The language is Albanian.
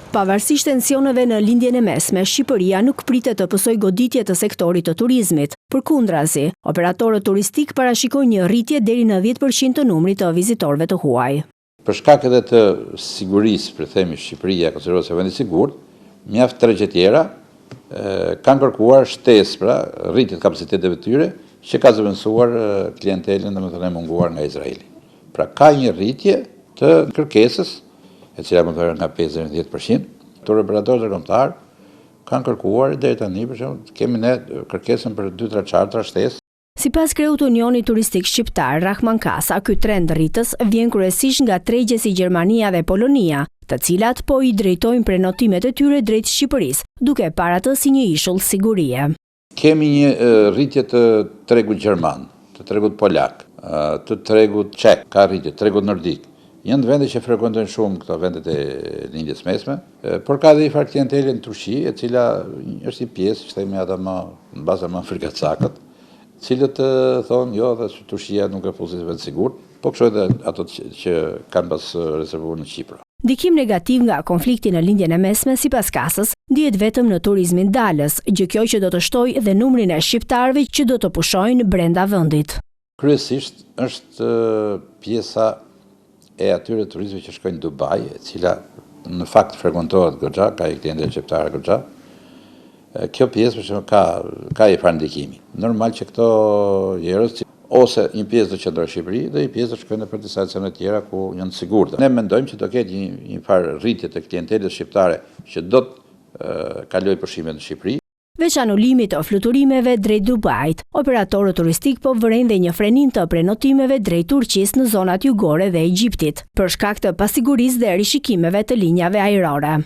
Pavarësisht tensioneve në lindjen e mesme, Shqipëria nuk pritet të pësojë goditje të sektorit të turizmit. Përkundrazi, operatorët turistik parashikojnë një rritje deri në 10% të numrit të vizitorëve të huaj. Për shkak edhe të sigurisë, për themi Shqipëria konsiderohet se vend i sigurt, mjaft tregje tjera kanë kërkuar shtesë, pra rritje të kapaciteteve të tyre, që ka zëvendësuar klientelën domethënë e munguar nga Izraeli. Pra ka një rritje të kërkesës, e cila mund të nga 5 deri në 10%, të operatorët kombëtar kanë kërkuar deri tani, për shembull, kemi ne kërkesën për 2-3 chartra shtesë. Sipas kreut Unioni Turistik Shqiptar Rahman Kasa, ky trend rritës vjen kryesisht nga tregjet si Gjermania dhe Polonia, të cilat po i drejtojnë prenotimet e tyre drejt Shqipërisë, duke parë atë si një ishull sigurie. Kemi një rritje të tregut gjerman, të tregut polak, të tregut çek, ka rritje, tregut nordik. Janë vende që frekuentojnë shumë këto vendet e lindjes mesme, por ka dhe i farë klientelë në Turqi, e cila është i pjesë, që themi ata më në baza më frikacakët, cilët thonë jo dhe Turqia nuk e fusi vend sigurt, po kështu edhe ato që kanë pas rezervuar në Kipër. Ndikim negativ nga konflikti në lindjen e mesme, sipas Kasës, ndihet vetëm në turizmin dalës, gjë kjo që do të shtojë dhe numrin e shqiptarëve që do të pushojnë brenda vendit. Kryesisht është pjesa e atyre turistëve që shkojnë në Dubai, e cila në fakt frekuentohet goxha, ka i klientë shqiptare goxha. Kjo pjesë për shembull ka i farë ndikimi. Normal që këto njerëz ose një pjesë do qëndrojë në Shqipëri dhe një pjesë do shkojnë për disa destinacione të tjera ku janë të sigurta. Ne mendojmë që do ketë një farë rritje të klientelës shqiptare që do të kalojë pushimet në Shqipëri. Veç anulimit të fluturimeve drejt Dubait, operatorët turistik po vërejnë dhe një frenim të prenotimeve drejt Turqisë në zonat jugore dhe Egjiptit, për shkak të pasigurisë dhe rishikimeve të linjave ajrore.